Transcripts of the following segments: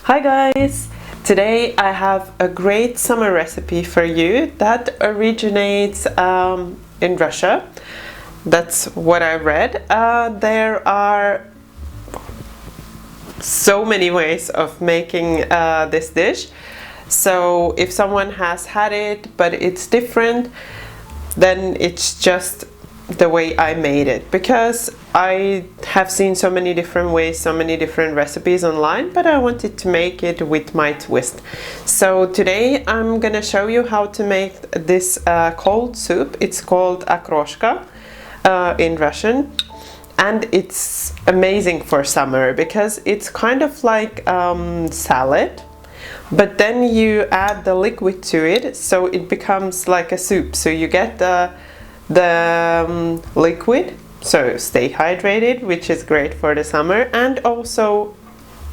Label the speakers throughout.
Speaker 1: Hi guys! Today I have a great summer recipe for you that originates in Russia. That's what I read. There are so many ways of making this dish. So if someone has had it but it's different, then it's just the way I made it, because I have seen so many different ways, so many different recipes online, but I wanted to make it with my twist. So today I'm gonna show you how to make this cold soup. It's called Okroshka in Russian, and it's amazing for summer because it's kind of like salad, but then you add the liquid to it, so it becomes like a soup. So you get the liquid, so stay hydrated, which is great for the summer, and also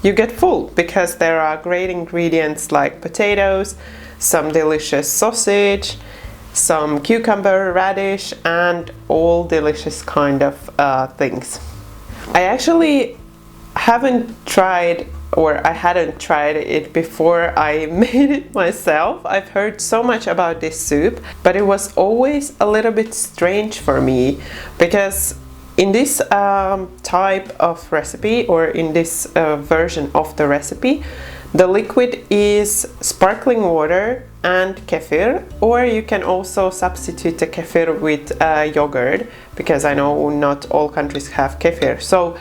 Speaker 1: you get full because there are great ingredients like potatoes, some delicious sausage, some cucumber, radish, and all delicious kind of things. I actually haven't tried, or I hadn't tried it before I made it myself. I've heard so much about this soup, but it was always a little bit strange for me because in this type of recipe, or in this version of the recipe, the liquid is sparkling water and kefir, or you can also substitute the kefir with yogurt, because I know not all countries have kefir. So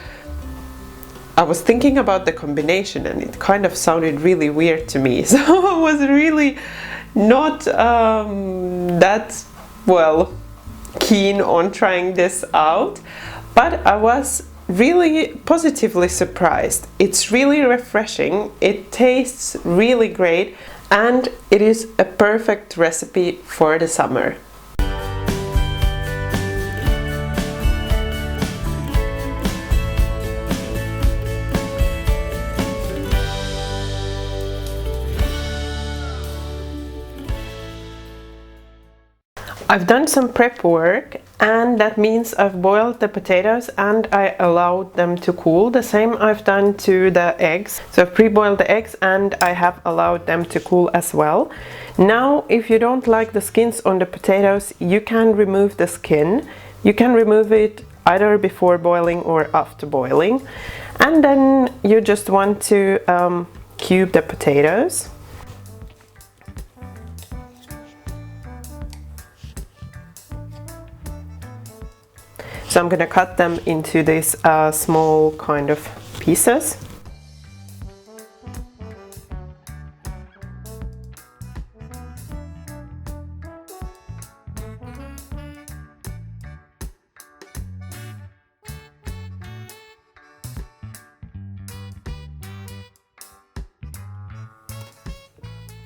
Speaker 1: I was thinking about the combination and it kind of sounded really weird to me, so I was really not that keen on trying this out, but I was really positively surprised. It's really refreshing, it tastes really great, and it is a perfect recipe for the summer. I've done some prep work, and that means I've boiled the potatoes and I allowed them to cool. The same I've done to the eggs. So I've pre-boiled the eggs and I have allowed them to cool as well. Now, if you don't like the skins on the potatoes, you can remove the skin. You can remove it either before boiling or after boiling. And then you just want to cube the potatoes. So I'm going to cut them into these small kind of pieces.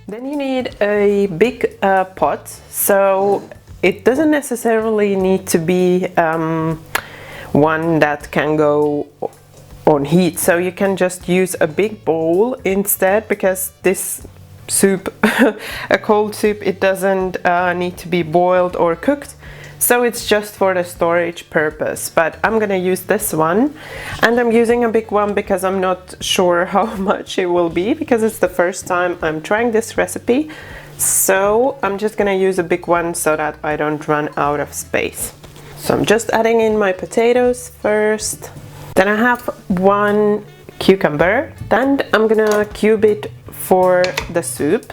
Speaker 1: Then you need a big pot, so it doesn't necessarily need to be one that can go on heat, so you can just use a big bowl instead, because this soup, a cold soup, it doesn't need to be boiled or cooked, so it's just for the storage purpose. But I'm gonna use this one, and I'm using a big one because I'm not sure how much it will be, because it's the first time I'm trying this recipe. So I'm just gonna use a big one so that I don't run out of space. So I'm just adding in my potatoes first. Then I have one cucumber. Then I'm gonna cube it for the soup.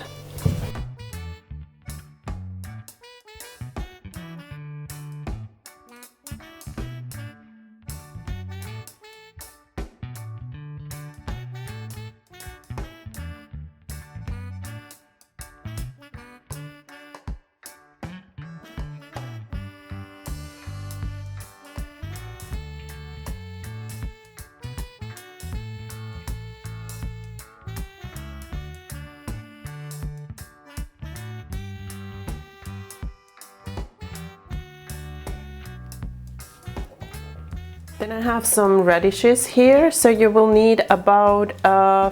Speaker 1: Then I have some radishes here, so you will need about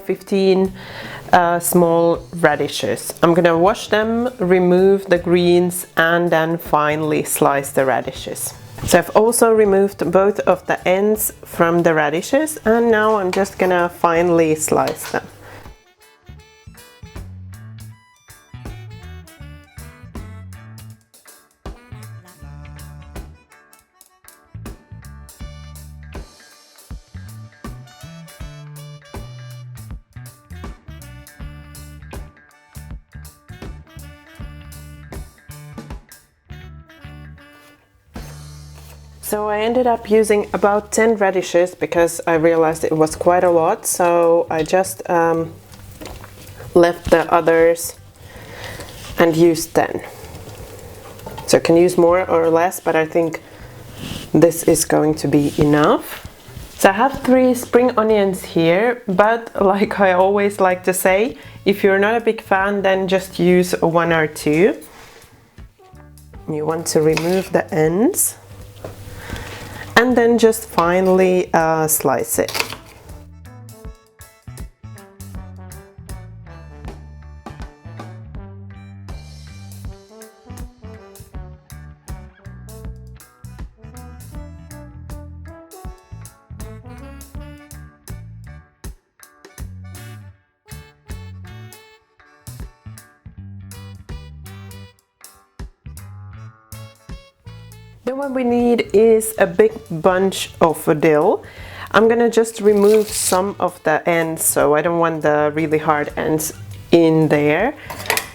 Speaker 1: 15 small radishes. I'm gonna wash them, remove the greens, and then finely slice the radishes. So I've also removed both of the ends from the radishes, and now I'm just gonna finely slice them. So I ended up using about 10 radishes because I realized it was quite a lot, so I just left the others and used 10. So you can use more or less, but I think this is going to be enough. So I have 3 spring onions here, but like I always like to say, if you're not a big fan, then just use 1 or 2. You want to remove the ends and then just finely slice it. Then what we need is a big bunch of dill. I'm gonna just remove some of the ends, so I don't want the really hard ends in there,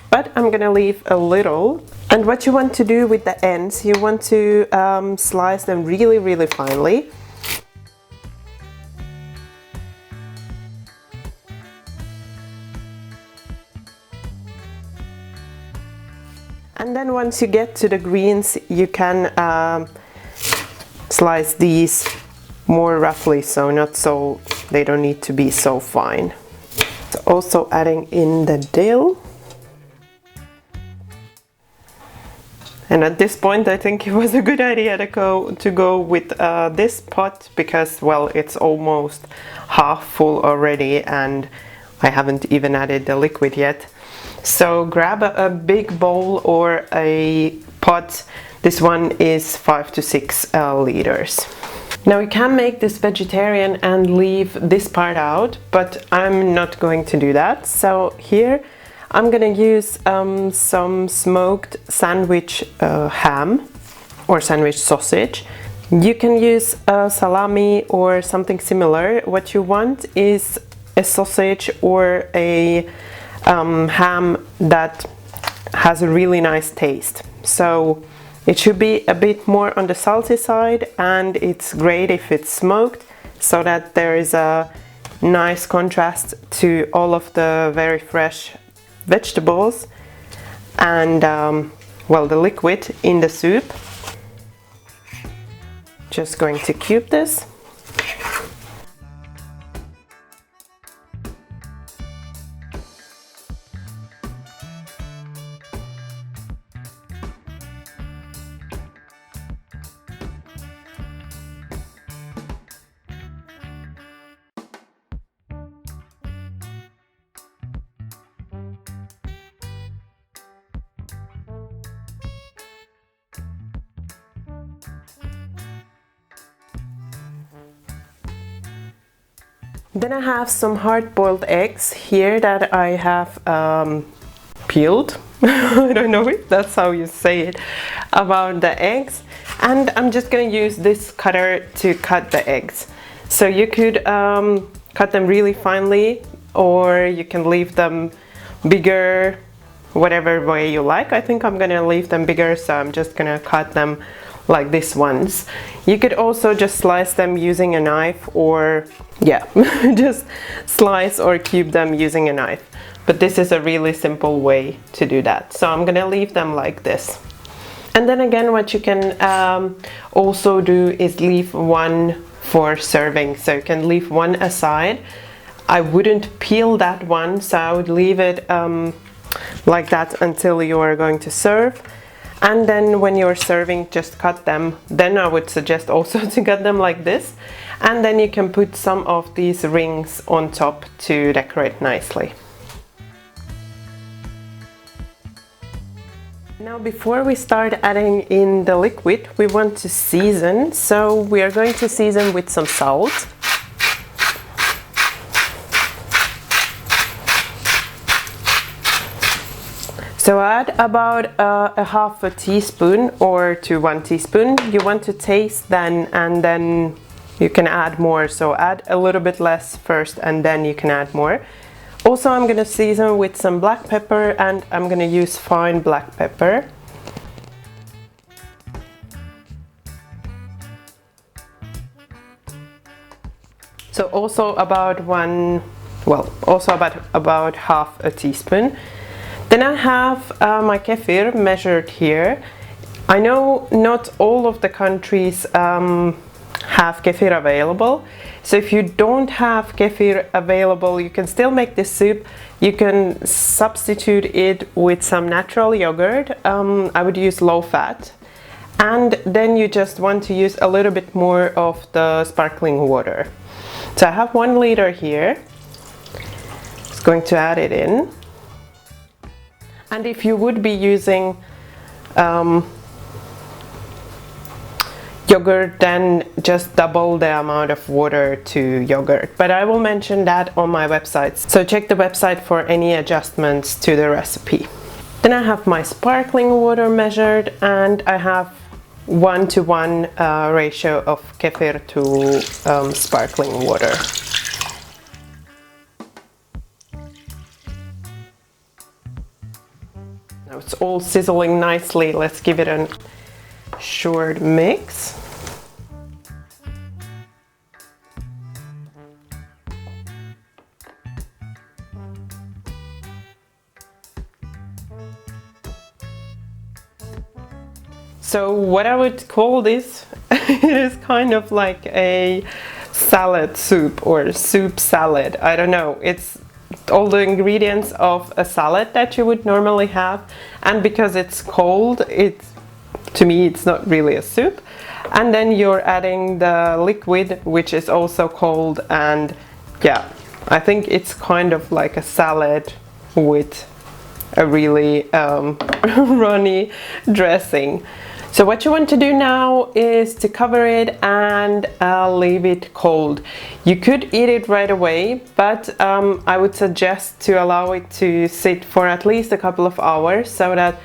Speaker 1: but I'm gonna leave a little. And what you want to do with the ends, you want to slice them really finely. And then once you get to the greens, you can slice these more roughly, so they don't need to be so fine. So also adding in the dill. And at this point I think it was a good idea to go with this pot because, well, it's almost half full already and I haven't even added the liquid yet. So grab a big bowl or a pot. This one is 5 to 6 liters. Now you can make this vegetarian and leave this part out, but I'm not going to do that. So here I'm gonna use some smoked sandwich ham or sandwich sausage. You can use salami or something similar. What you want is a sausage or a ham that has a really nice taste. So it should be a bit more on the salty side, and it's great if it's smoked so that there is a nice contrast to all of the very fresh vegetables and well, the liquid in the soup. Just going to cube this. Then I have some hard-boiled eggs here that I have peeled. I don't know if that's how you say it about the eggs. And I'm just going to use this cutter to cut the eggs. So you could cut them really finely, or you can leave them bigger, whatever way you like. I think I'm going to leave them bigger, so I'm just going to cut them like this ones. You could also just slice them using a knife, or yeah, just slice or cube them using a knife. But this is a really simple way to do that. So I'm gonna leave them like this. And then again, what you can also do is leave one for serving. So you can leave one aside. I wouldn't peel that one, so I would leave it like that until you are going to serve. And then when you're serving, just cut them. Then I would suggest also to cut them like this. And then you can put some of these rings on top to decorate nicely. Now before we start adding in the liquid, we want to season. So we are going to season with some salt. So add about a half a teaspoon or to 1 teaspoon. You want to taste then, and then you can add more. So add a little bit less first and then you can add more. Also, I'm gonna season with some black pepper, and I'm gonna use fine black pepper. also about about half a teaspoon. Then I have my kefir measured here. I know not all of the countries have kefir available, so if you don't have kefir available, you can still make this soup. You can substitute it with some natural yogurt. I would use low fat, and then you just want to use a little bit more of the sparkling water. So I have 1 liter here. Just going to add it in. And if you would be using yogurt, then just double the amount of water to yogurt. But I will mention that on my website, so check the website for any adjustments to the recipe. Then I have my sparkling water measured, and I have 1:1 ratio of kefir to sparkling water. Now it's all sizzling nicely. Let's give it a short mix. So what I would call this, it is kind of like a salad soup or soup salad. I don't know. It's all the ingredients of a salad that you would normally have, and because it's cold, to me it's not really a soup. And then you're adding the liquid, which is also cold, and yeah, I think it's kind of like a salad with a really runny dressing. So what you want to do now is to cover it and leave it cold. You could eat it right away, but I would suggest to allow it to sit for at least a couple of hours so that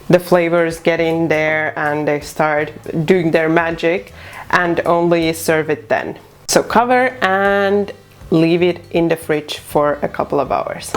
Speaker 1: the flavors get in there and they start doing their magic, and only serve it then. So cover and leave it in the fridge for a couple of hours.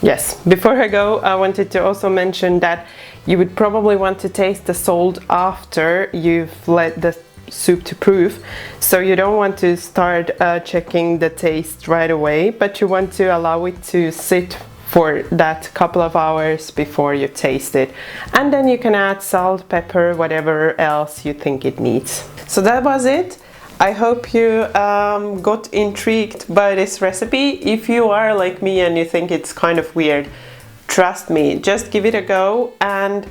Speaker 1: Yes, before I go, I wanted to also mention that you would probably want to taste the salt after you've let the soup to proof. So you don't want to start checking the taste right away, but you want to allow it to sit for that couple of hours before you taste it. And then you can add salt, pepper, whatever else you think it needs. So that was it. I hope you got intrigued by this recipe. If you are like me and you think it's kind of weird, trust me, just give it a go, and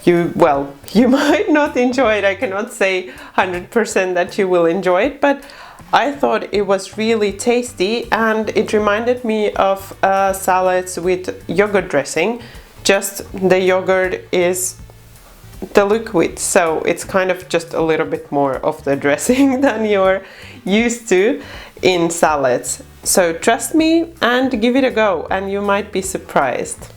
Speaker 1: you might not enjoy it. I cannot say 100% that you will enjoy it, but I thought it was really tasty, and it reminded me of salads with yogurt dressing. Just the yogurt is the liquid, so it's kind of just a little bit more of the dressing than you're used to in salads. So trust me and give it a go, and you might be surprised.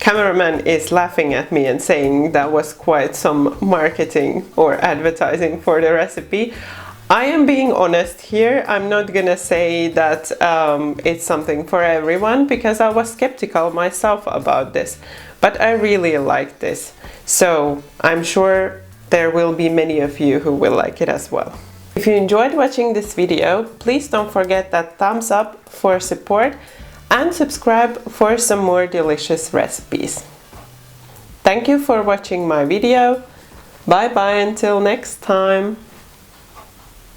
Speaker 1: Cameraman is laughing at me and saying that was quite some marketing or advertising for the recipe. I am being honest here. I'm not gonna say that it's something for everyone, because I was skeptical myself about this, but I really like this. So I'm sure there will be many of you who will like it as well. If you enjoyed watching this video, please don't forget that thumbs up for support and subscribe for some more delicious recipes. Thank you for watching my video. Bye bye until next time.